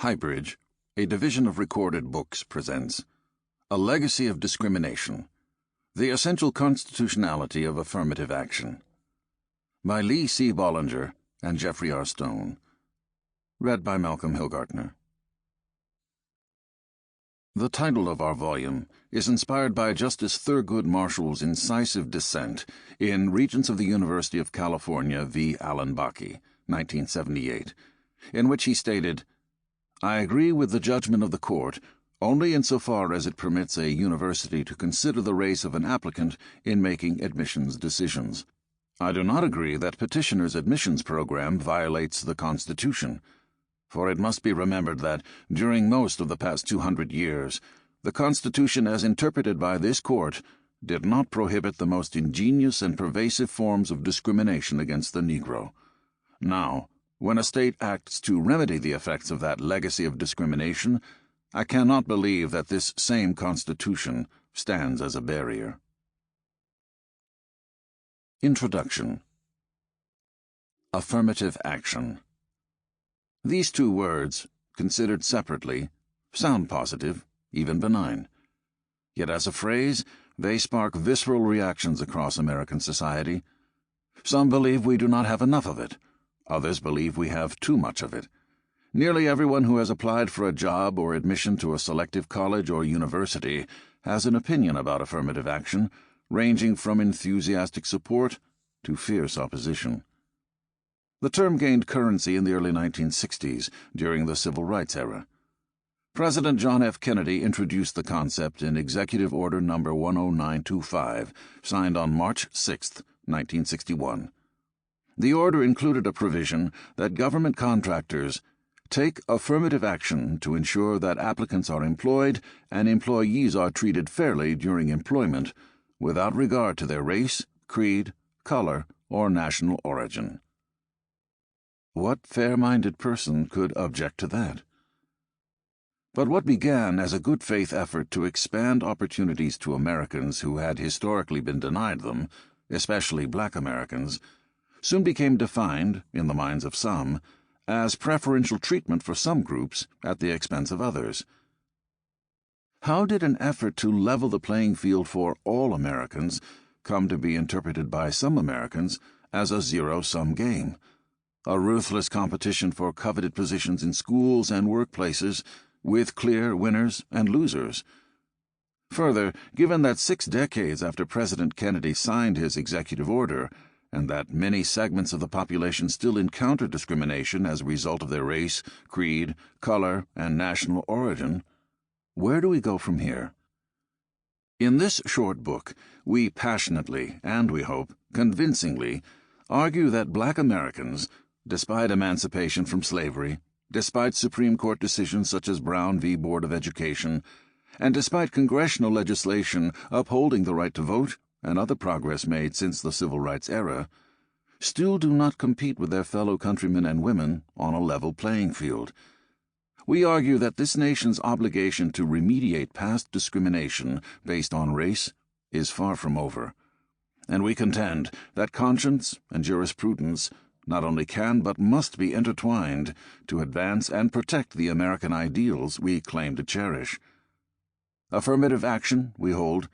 HighBridge, a division of Recorded Books, presents A Legacy of Discrimination, The Essential Constitutionality of Affirmative Action, by Lee C. Bollinger and Geoffrey R. Stone, read by Malcolm Hillgartner. The title of our volume is inspired by Justice Thurgood Marshall's incisive dissent in Regents of the University of California v. Allen Bakke, 1978, in which he stated, "I agree with the judgment of the court only insofar as it permits a university to consider the race of an applicant in making admissions decisions. I do not agree that petitioner's admissions program violates the Constitution, for it must be remembered that, during most of the past 200 years, the Constitution as interpreted by this court did not prohibit the most ingenious and pervasive forms of discrimination against the Negro. Now, when a state acts to remedy the effects of that legacy of discrimination, I cannot believe that this same Constitution stands as a barrier." Introduction. Affirmative action. These two words, considered separately, sound positive, even benign. Yet as a phrase, they spark visceral reactions across American society. Some believe we do not have enough of it. Others believe we have too much of it. Nearly everyone who has applied for a job or admission to a selective college or university has an opinion about affirmative action, ranging from enthusiastic support to fierce opposition. The term gained currency in the early 1960s, during the Civil Rights era. President John F. Kennedy introduced the concept in Executive Order No. 10925, signed on March 6, 1961. The order included a provision that government contractors take affirmative action to ensure that applicants are employed and employees are treated fairly during employment, without regard to their race, creed, color, or national origin. What fair-minded person could object to that? But what began as a good-faith effort to expand opportunities to Americans who had historically been denied them, especially black Americans, soon became defined, in the minds of some, as preferential treatment for some groups at the expense of others. How did an effort to level the playing field for all Americans come to be interpreted by some Americans as a zero-sum game? A ruthless competition for coveted positions in schools and workplaces, with clear winners and losers. Further, given that 6 decades after President Kennedy signed his executive order, and that many segments of the population still encounter discrimination as a result of their race, creed, color, and national origin, where do we go from here? In this short book, we passionately, and we hope, convincingly, argue that black Americans, despite emancipation from slavery, despite Supreme Court decisions such as Brown v. Board of Education, and despite congressional legislation upholding the right to vote and other progress made since the Civil Rights era, still do not compete with their fellow countrymen and women on a level playing field. We argue that this nation's obligation to remediate past discrimination based on race is far from over, and we contend that conscience and jurisprudence not only can but must be intertwined to advance and protect the American ideals we claim to cherish. Affirmative action, we hold,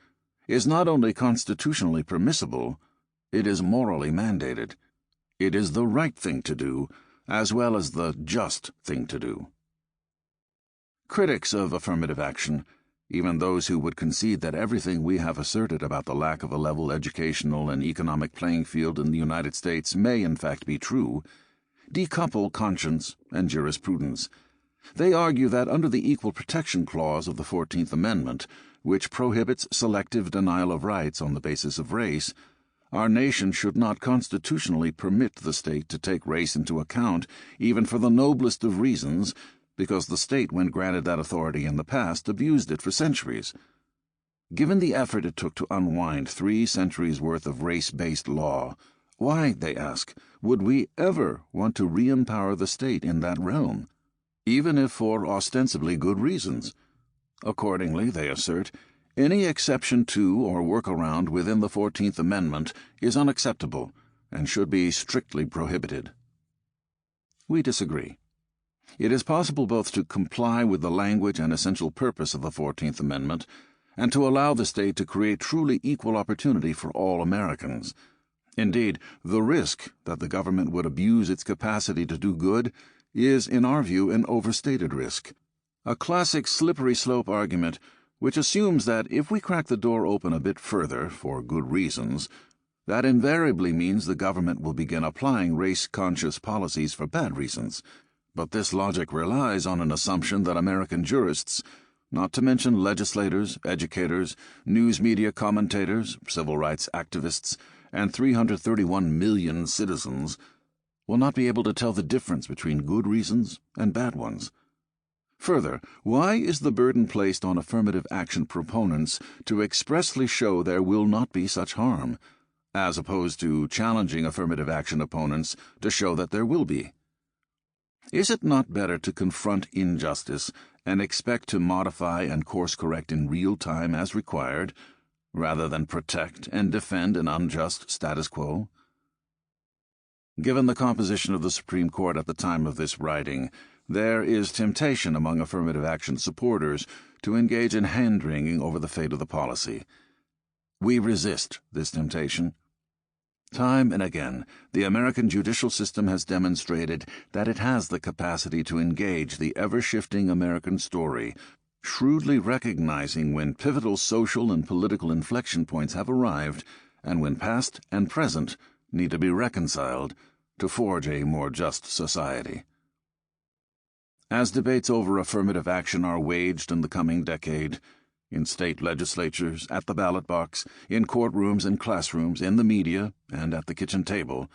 is not only constitutionally permissible, it is morally mandated. It is the right thing to do, as well as the just thing to do. Critics of affirmative action, even those who would concede that everything we have asserted about the lack of a level educational and economic playing field in the United States may in fact be true, decouple conscience and jurisprudence. They argue that under the Equal Protection Clause of the 14th Amendment, which prohibits selective denial of rights on the basis of race, our nation should not constitutionally permit the state to take race into account, even for the noblest of reasons, because the state, when granted that authority in the past, abused it for centuries. Given the effort it took to unwind 3 centuries' worth of race-based law, why, they ask, would we ever want to re-empower the state in that realm, even if for ostensibly good reasons? Accordingly, they assert, any exception to or workaround within the 14th Amendment is unacceptable and should be strictly prohibited. We disagree. It is possible both to comply with the language and essential purpose of the 14th Amendment and to allow the state to create truly equal opportunity for all Americans. Indeed, the risk that the government would abuse its capacity to do good is, in our view, an overstated risk. A classic slippery slope argument which assumes that if we crack the door open a bit further, for good reasons, that invariably means the government will begin applying race-conscious policies for bad reasons. But this logic relies on an assumption that American jurists, not to mention legislators, educators, news media commentators, civil rights activists, and 331 million citizens, will not be able to tell the difference between good reasons and bad ones. Further, why is the burden placed on affirmative action proponents to expressly show there will not be such harm, as opposed to challenging affirmative action opponents to show that there will be? Is it not better to confront injustice and expect to modify and course-correct in real time as required, rather than protect and defend an unjust status quo? Given the composition of the Supreme Court at the time of this writing, there is temptation among affirmative action supporters to engage in hand-wringing over the fate of the policy. We resist this temptation. Time and again, the American judicial system has demonstrated that it has the capacity to engage the ever-shifting American story, shrewdly recognizing when pivotal social and political inflection points have arrived and when past and present need to be reconciled to forge a more just society. As debates over affirmative action are waged in the coming decade, in state legislatures, at the ballot box, in courtrooms and classrooms, in the media, and at the kitchen table,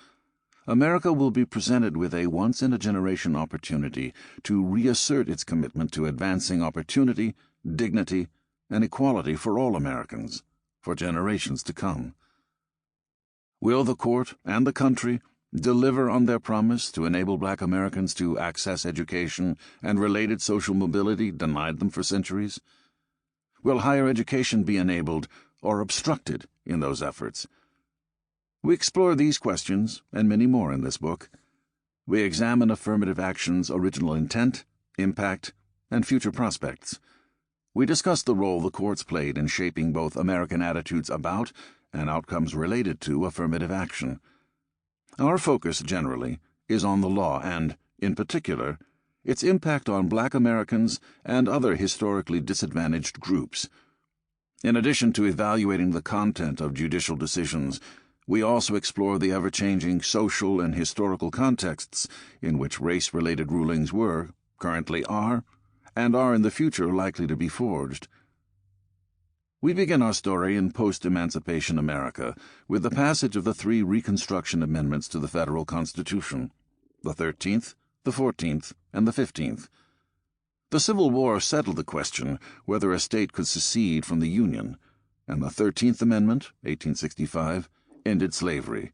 America will be presented with a once-in-a-generation opportunity to reassert its commitment to advancing opportunity, dignity, and equality for all Americans, for generations to come. Will the court and the country deliver on their promise to enable Black Americans to access education and related social mobility denied them for centuries? Will higher education be enabled or obstructed in those efforts? We explore these questions and many more in this book. We examine affirmative action's original intent, impact, and future prospects. We discuss the role the courts played in shaping both American attitudes about and outcomes related to affirmative action. Our focus, generally, is on the law and, in particular, its impact on Black Americans and other historically disadvantaged groups. In addition to evaluating the content of judicial decisions, we also explore the ever-changing social and historical contexts in which race-related rulings were, currently are, and are in the future likely to be forged. We begin our story in post-emancipation America with the passage of the 3 Reconstruction Amendments to the federal Constitution, the 13th, the 14th, and the 15th. The Civil War settled the question whether a state could secede from the Union, and the 13th Amendment, 1865, ended slavery.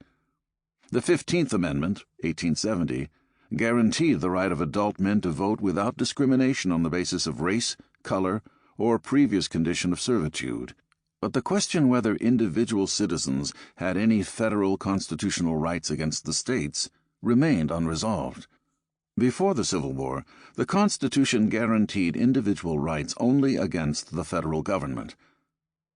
The 15th Amendment, 1870, guaranteed the right of adult men to vote without discrimination on the basis of race, color, or previous condition of servitude. But the question whether individual citizens had any federal constitutional rights against the states remained unresolved. Before the Civil War, the Constitution guaranteed individual rights only against the federal government.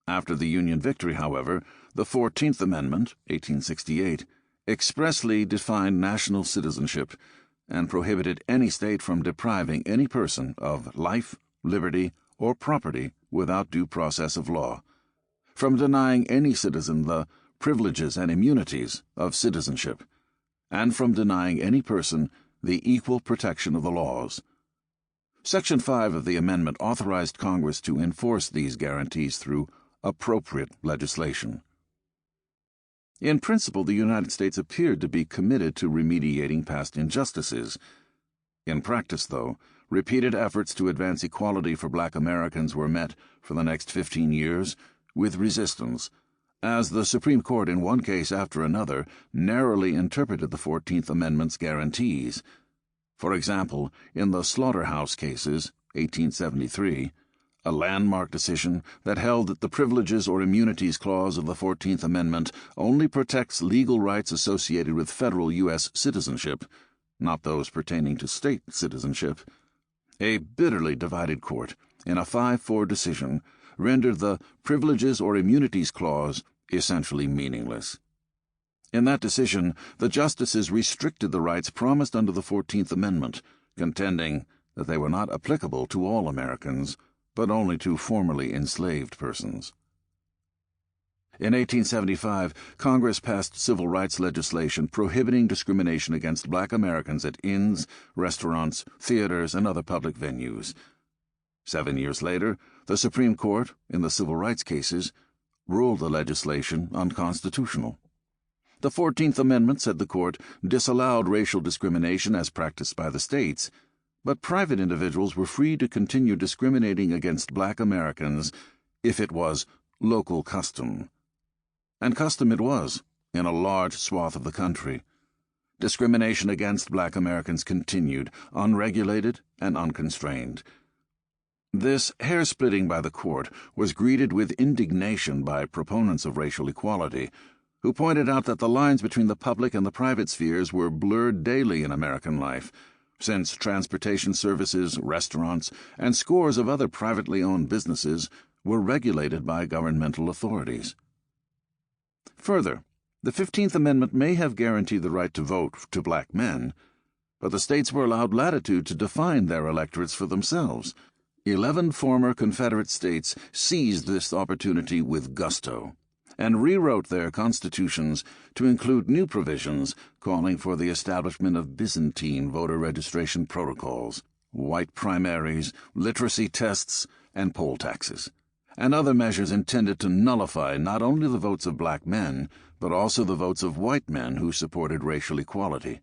After the Union victory, however, the 14th Amendment, 1868, expressly defined national citizenship and prohibited any state from depriving any person of life, liberty, or property without due process of law, from denying any citizen the privileges and immunities of citizenship, and from denying any person the equal protection of the laws. Section 5 of the amendment authorized Congress to enforce these guarantees through appropriate legislation. In principle, the United States appeared to be committed to remediating past injustices. In practice, though, repeated efforts to advance equality for Black Americans were met for the next 15 years with resistance, as the Supreme Court in one case after another narrowly interpreted the 14th Amendment's guarantees. For example, in the Slaughterhouse cases, 1873, a landmark decision that held that the Privileges or Immunities Clause of the 14th Amendment only protects legal rights associated with federal U.S. citizenship, not those pertaining to state citizenship. A bitterly divided court, in a 5-4 decision, rendered the Privileges or Immunities Clause essentially meaningless. In that decision, the justices restricted the rights promised under the 14th Amendment, contending that they were not applicable to all Americans, but only to formerly enslaved persons. In 1875, Congress passed civil rights legislation prohibiting discrimination against black Americans at inns, restaurants, theaters, and other public venues. 7 years later, the Supreme Court, in the civil rights cases, ruled the legislation unconstitutional. The 14th Amendment, said the court, disallowed racial discrimination as practiced by the states, but private individuals were free to continue discriminating against black Americans if it was local custom. And custom it was, in a large swath of the country. Discrimination against black Americans continued, unregulated and unconstrained. This hair-splitting by the court was greeted with indignation by proponents of racial equality, who pointed out that the lines between the public and the private spheres were blurred daily in American life, since transportation services, restaurants, and scores of other privately owned businesses were regulated by governmental authorities. Further, the 15th Amendment may have guaranteed the right to vote to black men, but the states were allowed latitude to define their electorates for themselves. 11 former Confederate states seized this opportunity with gusto and rewrote their constitutions to include new provisions calling for the establishment of Byzantine voter registration protocols, white primaries, literacy tests, and poll taxes, and other measures intended to nullify not only the votes of black men, but also the votes of white men who supported racial equality.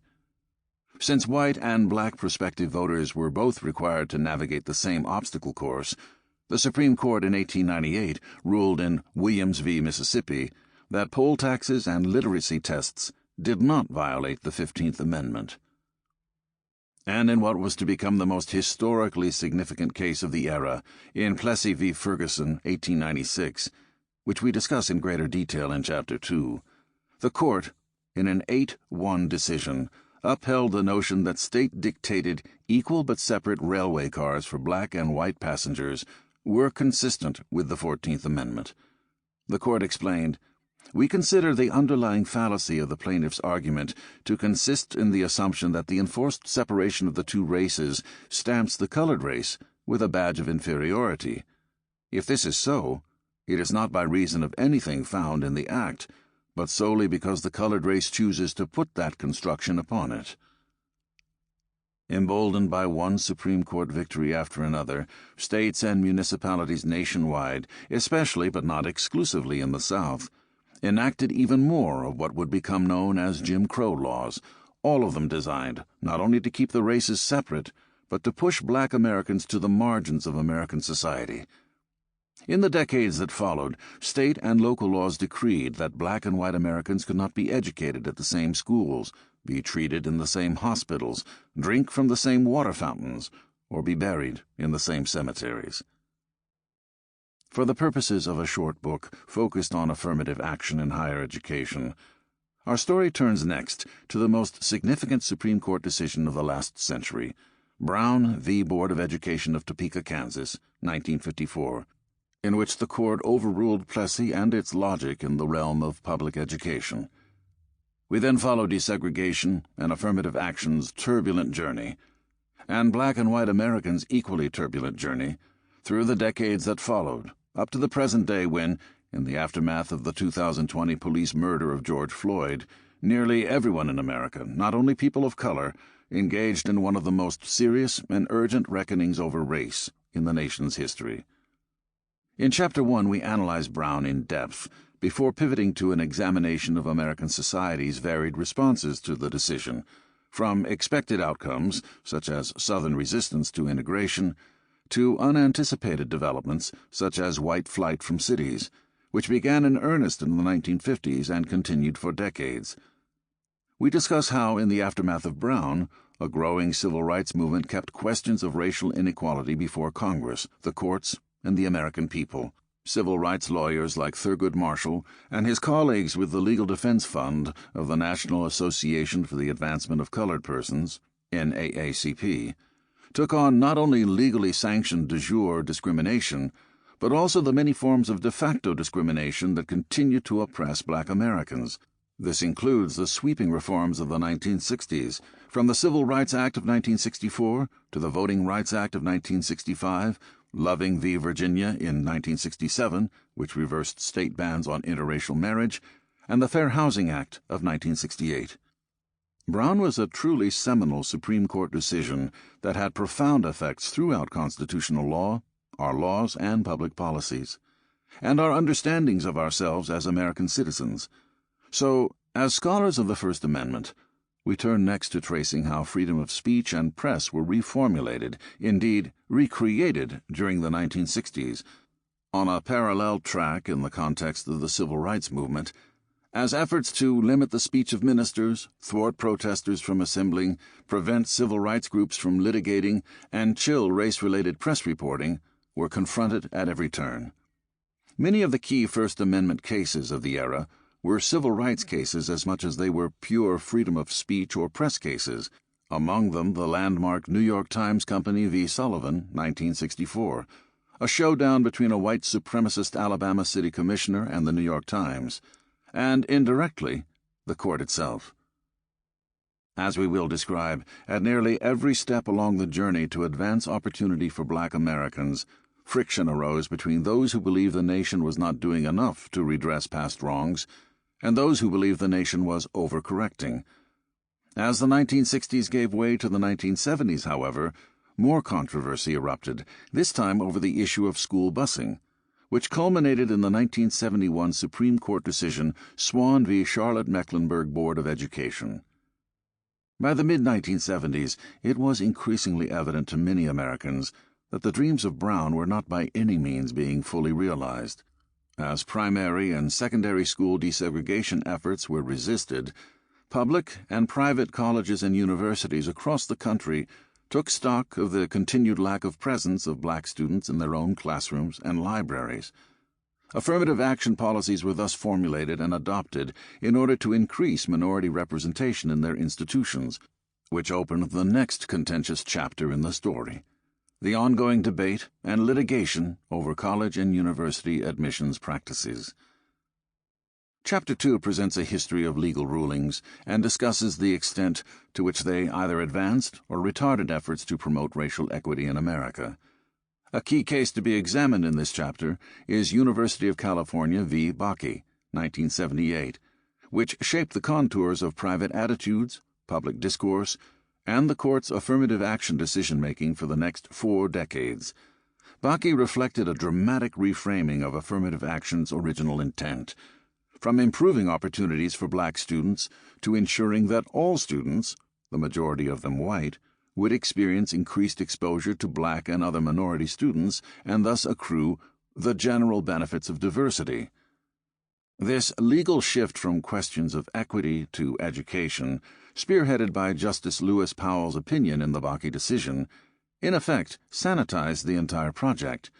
Since white and black prospective voters were both required to navigate the same obstacle course, the Supreme Court in 1898 ruled in Williams v. Mississippi that poll taxes and literacy tests did not violate the 15th Amendment. And in what was to become the most historically significant case of the era, in Plessy v. Ferguson, 1896, which we discuss in greater detail in Chapter 2, the court, in an 8-1 decision, upheld the notion that state-dictated equal but separate railway cars for black and white passengers were consistent with the 14th Amendment. The court explained, "We consider the underlying fallacy of the plaintiff's argument to consist in the assumption that the enforced separation of the two races stamps the colored race with a badge of inferiority. If this is so, it is not by reason of anything found in the Act, but solely because the colored race chooses to put that construction upon it." Emboldened by one Supreme Court victory after another, states and municipalities nationwide, especially but not exclusively in the South, enacted even more of what would become known as Jim Crow laws, all of them designed not only to keep the races separate, but to push black Americans to the margins of American society. In the decades that followed, state and local laws decreed that black and white Americans could not be educated at the same schools, be treated in the same hospitals, drink from the same water fountains, or be buried in the same cemeteries. For the purposes of a short book focused on affirmative action in higher education, our story turns next to the most significant Supreme Court decision of the last century, Brown v. Board of Education of Topeka, Kansas, 1954, in which the court overruled Plessy and its logic in the realm of public education. We then follow desegregation and affirmative action's turbulent journey, and black and white Americans' equally turbulent journey, through the decades that followed, up to the present day when, in the aftermath of the 2020 police murder of George Floyd, nearly everyone in America, not only people of color, engaged in one of the most serious and urgent reckonings over race in the nation's history. In Chapter 1 we analyze Brown in depth, before pivoting to an examination of American society's varied responses to the decision, from expected outcomes, such as Southern resistance to integration, to unanticipated developments, such as white flight from cities, which began in earnest in the 1950s and continued for decades. We discuss how, in the aftermath of Brown, a growing civil rights movement kept questions of racial inequality before Congress, the courts, and the American people. Civil rights lawyers like Thurgood Marshall and his colleagues with the Legal Defense Fund of the National Association for the Advancement of Colored Persons, NAACP, took on not only legally sanctioned de jure discrimination, but also the many forms of de facto discrimination that continue to oppress Black Americans. This includes the sweeping reforms of the 1960s, from the Civil Rights Act of 1964 to the Voting Rights Act of 1965, Loving v. Virginia in 1967, which reversed state bans on interracial marriage, and the Fair Housing Act of 1968. Brown was a truly seminal Supreme Court decision that had profound effects throughout constitutional law, our laws and public policies, and our understandings of ourselves as American citizens. So, as scholars of the First Amendment, we turn next to tracing how freedom of speech and press were reformulated, indeed recreated, during the 1960s, on a parallel track in the context of the Civil Rights Movement, as efforts to limit the speech of ministers, thwart protesters from assembling, prevent civil rights groups from litigating, and chill race-related press reporting were confronted at every turn. Many of the key First Amendment cases of the era were civil rights cases as much as they were pure freedom of speech or press cases, among them the landmark New York Times Company v. Sullivan, 1964, a showdown between a white supremacist Alabama city commissioner and the New York Times, and, indirectly, the court itself. As we will describe, at nearly every step along the journey to advance opportunity for Black Americans, friction arose between those who believed the nation was not doing enough to redress past wrongs and those who believed the nation was overcorrecting. As the 1960s gave way to the 1970s, however, more controversy erupted, this time over the issue of school busing, which culminated in the 1971 Supreme Court decision Swan v. Charlotte Mecklenburg Board of Education. By the mid-1970s, it was increasingly evident to many Americans that the dreams of Brown were not by any means being fully realized. As primary and secondary school desegregation efforts were resisted, public and private colleges and universities across the country took stock of the continued lack of presence of Black students in their own classrooms and libraries. Affirmative action policies were thus formulated and adopted in order to increase minority representation in their institutions, which opened the next contentious chapter in the story: the ongoing debate and litigation over college and university admissions practices. Chapter 2 presents a history of legal rulings and discusses the extent to which they either advanced or retarded efforts to promote racial equity in America. A key case to be examined in this chapter is University of California v. Bakke, 1978, which shaped the contours of private attitudes, public discourse, and the court's affirmative action decision-making for the next 4 decades. Bakke reflected a dramatic reframing of affirmative action's original intent, from improving opportunities for Black students to ensuring that all students, the majority of them white, would experience increased exposure to Black and other minority students and thus accrue the general benefits of diversity. This legal shift from questions of equity to education, spearheaded by Justice Lewis Powell's opinion in the Bakke decision, in effect sanitized the entire project.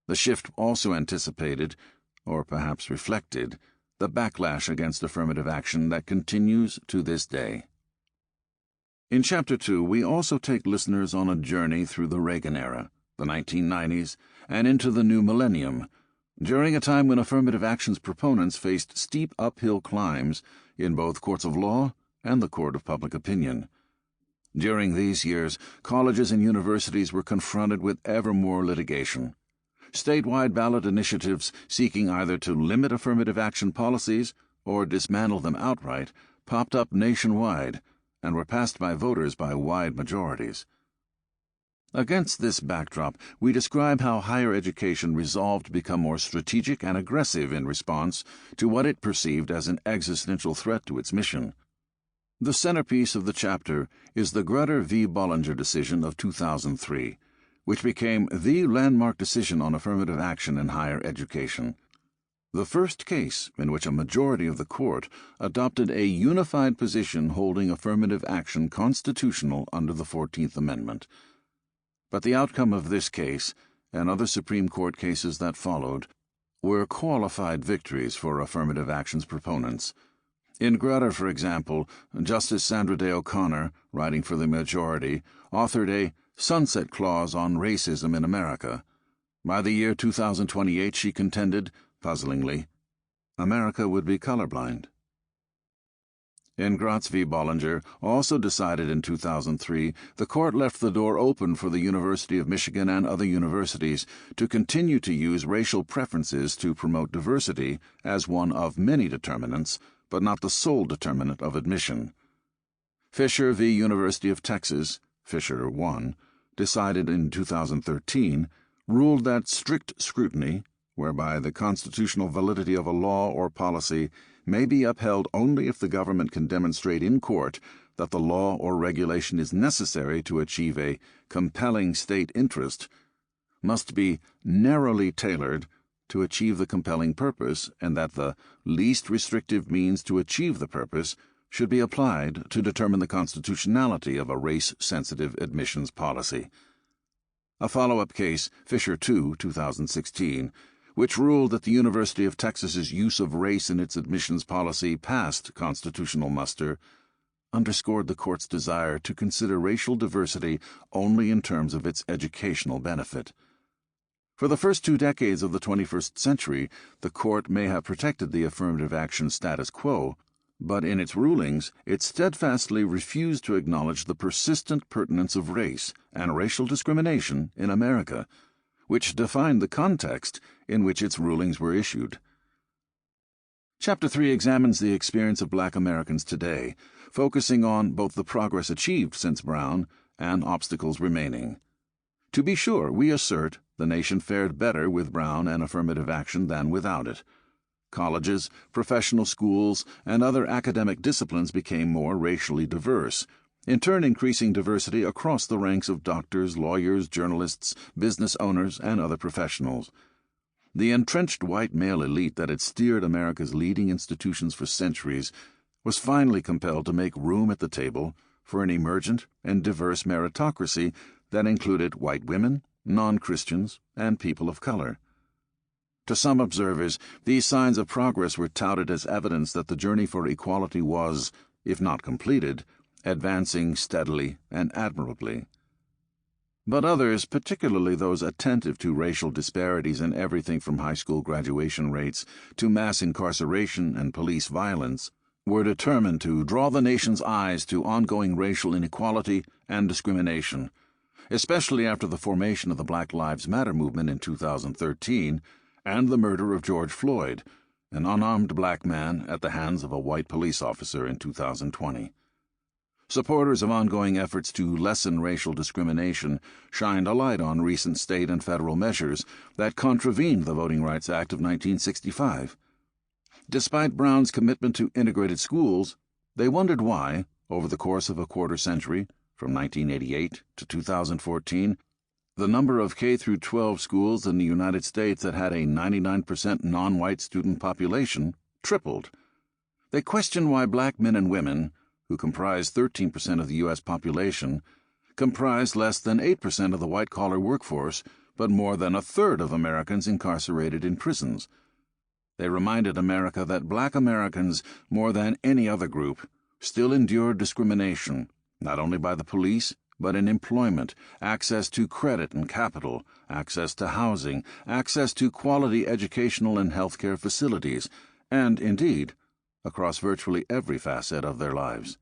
The shift also anticipated, or perhaps reflected, the backlash against affirmative action that continues to this day. In Chapter 2, we also take listeners on a journey through the Reagan era, the 1990s, and into the new millennium, during a time when affirmative action's proponents faced steep uphill climbs in both courts of law and the court of public opinion. During these years, colleges and universities were confronted with ever more litigation. Statewide ballot initiatives seeking either to limit affirmative action policies or dismantle them outright popped up nationwide and were passed by voters by wide majorities. Against this backdrop, we describe how higher education resolved to become more strategic and aggressive in response to what it perceived as an existential threat to its mission. The centerpiece of the chapter is the Grutter v. Bollinger decision of 2003, which became the landmark decision on affirmative action in higher education, the first case in which a majority of the court adopted a unified position holding affirmative action constitutional under the 14th Amendment. But the outcome of this case, and other Supreme Court cases that followed, were qualified victories for affirmative action's proponents. In Grutter, for example, Justice Sandra Day O'Connor, writing for the majority, authored a sunset clause on racism in America. By the year 2028, she contended, puzzlingly, America would be colorblind. In Gratz v. Bollinger, also decided in 2003, the court left the door open for the University of Michigan and other universities to continue to use racial preferences to promote diversity as one of many determinants, but not the sole determinant of admission. Fisher v. University of Texas, Fisher 1, decided in 2013, ruled that strict scrutiny, whereby the constitutional validity of a law or policy may be upheld only if the government can demonstrate in court that the law or regulation is necessary to achieve a compelling state interest, must be narrowly tailored to achieve the compelling purpose, and that the least restrictive means to achieve the purpose should be applied to determine the constitutionality of a race-sensitive admissions policy. A follow-up case, Fisher 2, 2016, which ruled that the University of Texas's use of race in its admissions policy passed constitutional muster, underscored the court's desire to consider racial diversity only in terms of its educational benefit. For the first 2 decades of the 21st century, the court may have protected the affirmative action status quo, but in its rulings it steadfastly refused to acknowledge the persistent pertinence of race and racial discrimination in America, which defined the context in which its rulings were issued. Chapter 3 examines the experience of Black Americans today, focusing on both the progress achieved since Brown and obstacles remaining. To be sure, we assert the nation fared better with Brown and affirmative action than without it. Colleges, professional schools, and other academic disciplines became more racially diverse, in turn increasing diversity across the ranks of doctors, lawyers, journalists, business owners, and other professionals. The entrenched white male elite that had steered America's leading institutions for centuries was finally compelled to make room at the table for an emergent and diverse meritocracy that included white women, non-Christians, and people of color. To some observers, these signs of progress were touted as evidence that the journey for equality was, if not completed, advancing steadily and admirably. But others, particularly those attentive to racial disparities in everything from high school graduation rates to mass incarceration and police violence, were determined to draw the nation's eyes to ongoing racial inequality and discrimination, especially after the formation of the Black Lives Matter movement in 2013 and the murder of George Floyd, an unarmed black man at the hands of a white police officer in 2020. Supporters of ongoing efforts to lessen racial discrimination shined a light on recent state and federal measures that contravened the Voting Rights Act of 1965. Despite Brown's commitment to integrated schools, they wondered why, over the course of a quarter century, from 1988 to 2014, the number of K-12 schools in the United States that had a 99% non-white student population tripled. They questioned why black men and women, who comprise 13% of the U.S. population, comprised less than 8% of the white-collar workforce, but more than a third of Americans incarcerated in prisons. They reminded America that black Americans, more than any other group, still endured discrimination, not only by the police, but in employment, access to credit and capital, access to housing, access to quality educational and healthcare facilities, and, indeed, across virtually every facet of their lives.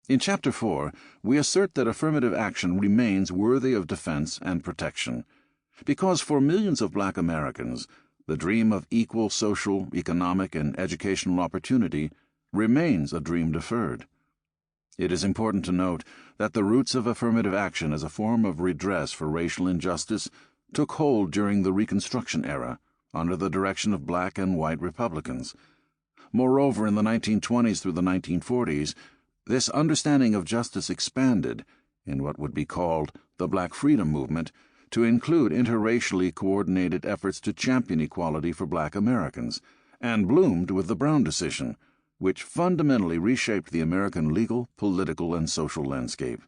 In Chapter 4, we assert that affirmative action remains worthy of defense and protection, because for millions of black Americans, the dream of equal social, economic, and educational opportunity remains a dream deferred. It is important to note that the roots of affirmative action as a form of redress for racial injustice took hold during the Reconstruction era under the direction of black and white Republicans. Moreover, in the 1920s through the 1940s, this understanding of justice expanded in what would be called the Black Freedom Movement to include interracially coordinated efforts to champion equality for black Americans, and bloomed with the Brown decision, which fundamentally reshaped the American legal, political, and social landscape.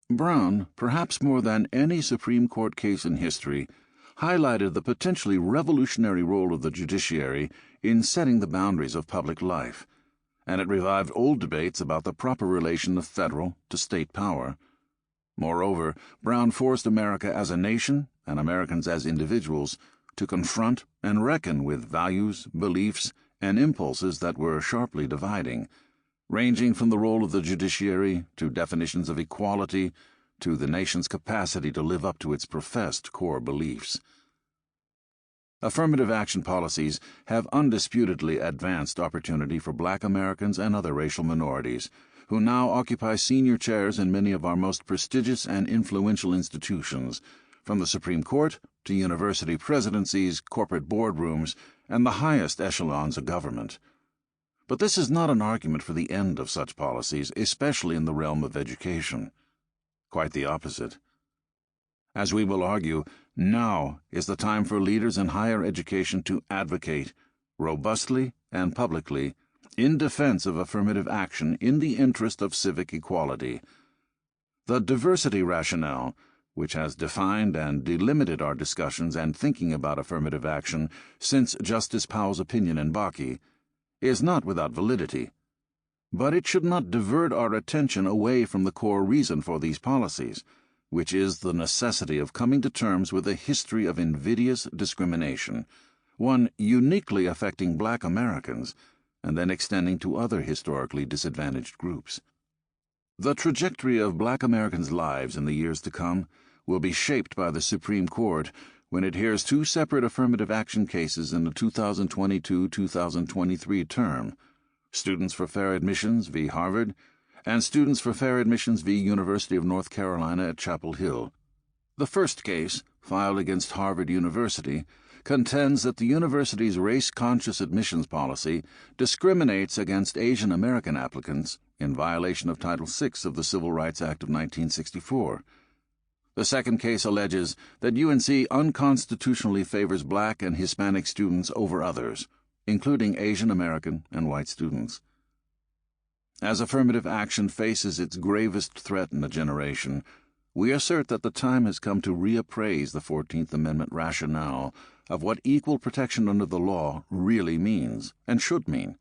Brown, perhaps more than any Supreme Court case in history, highlighted the potentially revolutionary role of the judiciary in setting the boundaries of public life, and it revived old debates about the proper relation of federal to state power. Moreover, Brown forced America as a nation, and Americans as individuals, to confront and reckon with values, beliefs, and impulses that were sharply dividing, ranging from the role of the judiciary to definitions of equality to the nation's capacity to live up to its professed core beliefs. Affirmative action policies have undisputedly advanced opportunity for Black Americans and other racial minorities, who now occupy senior chairs in many of our most prestigious and influential institutions, from the Supreme Court to university presidencies, corporate boardrooms, and the highest echelons of government. But this is not an argument for the end of such policies, especially in the realm of education. Quite the opposite. As we will argue, now is the time for leaders in higher education to advocate, robustly and publicly, in defense of affirmative action in the interest of civic equality. The diversity rationale, which has defined and delimited our discussions and thinking about affirmative action since Justice Powell's opinion in Bakke, is not without validity. But it should not divert our attention away from the core reason for these policies, which is the necessity of coming to terms with a history of invidious discrimination, one uniquely affecting Black Americans, and then extending to other historically disadvantaged groups. The trajectory of Black Americans' lives in the years to come will be shaped by the Supreme Court when it hears two separate affirmative action cases in the 2022-2023 term, Students for Fair Admissions v. Harvard and Students for Fair Admissions v. University of North Carolina at Chapel Hill. The first case, filed against Harvard University, contends that the university's race-conscious admissions policy discriminates against Asian American applicants in violation of Title VI of the Civil Rights Act of 1964. The second case alleges that UNC unconstitutionally favors Black and Hispanic students over others, including Asian American and white students. As affirmative action faces its gravest threat in a generation, we assert that the time has come to reappraise the 14th Amendment rationale of what equal protection under the law really means and should mean.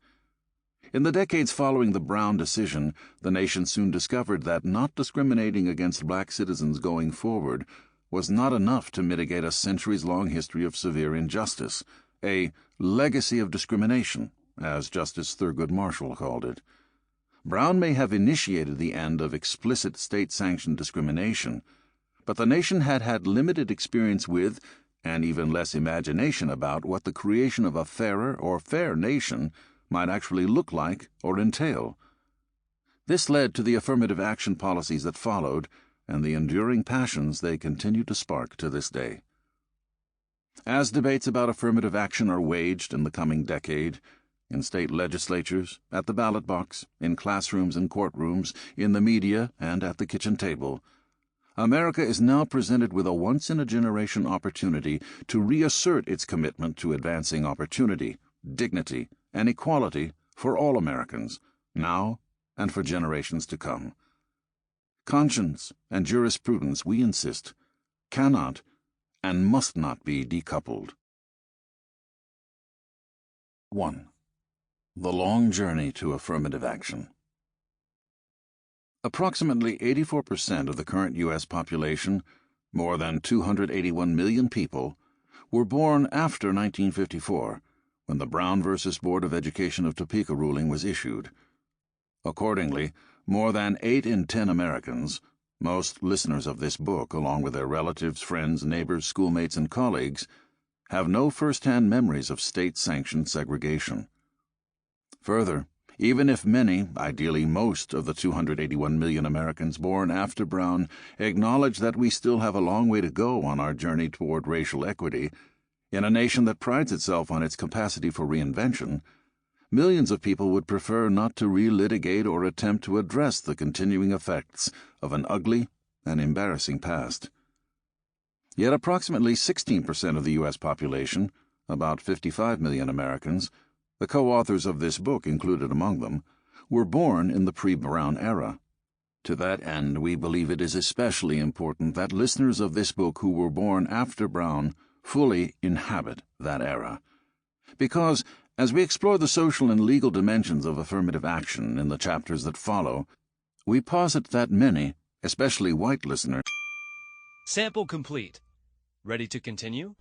In the decades following the Brown decision, the nation soon discovered that not discriminating against Black citizens going forward was not enough to mitigate a centuries-long history of severe injustice, a legacy of discrimination, as Justice Thurgood Marshall called it. Brown may have initiated the end of explicit state-sanctioned discrimination, but the nation had had limited experience with, and even less imagination about, what the creation of a fairer or fair nation might actually look like or entail. This led to the affirmative action policies that followed, and the enduring passions they continue to spark to this day. As debates about affirmative action are waged in the coming decade, in state legislatures, at the ballot box, in classrooms and courtrooms, in the media, and at the kitchen table, America is now presented with a once-in-a-generation opportunity to reassert its commitment to advancing opportunity, dignity, and equality for all Americans, now and for generations to come. Conscience and jurisprudence, we insist, cannot and must not be decoupled. 1. The long journey to affirmative action. Approximately 84% of the current U.S. population, more than 281 million people, were born after 1954, when the Brown v. Board of Education of Topeka ruling was issued. Accordingly, more than 8 in 10 Americans, most listeners of this book, along with their relatives, friends, neighbors, schoolmates, and colleagues, have no first-hand memories of state-sanctioned segregation. Further, even if many, ideally most, of the 281 million Americans born after Brown acknowledge that we still have a long way to go on our journey toward racial equity, in a nation that prides itself on its capacity for reinvention, millions of people would prefer not to relitigate or attempt to address the continuing effects of an ugly and embarrassing past. Yet approximately 16% of the U.S. population, about 55 million Americans, the co-authors of this book included among them, were born in the pre-Brown era. To that end, we believe it is especially important that listeners of this book who were born after Brown fully inhabit that era. Because, as we explore the social and legal dimensions of affirmative action in the chapters that follow, we posit that many, especially white listeners. Sample complete. Ready to continue?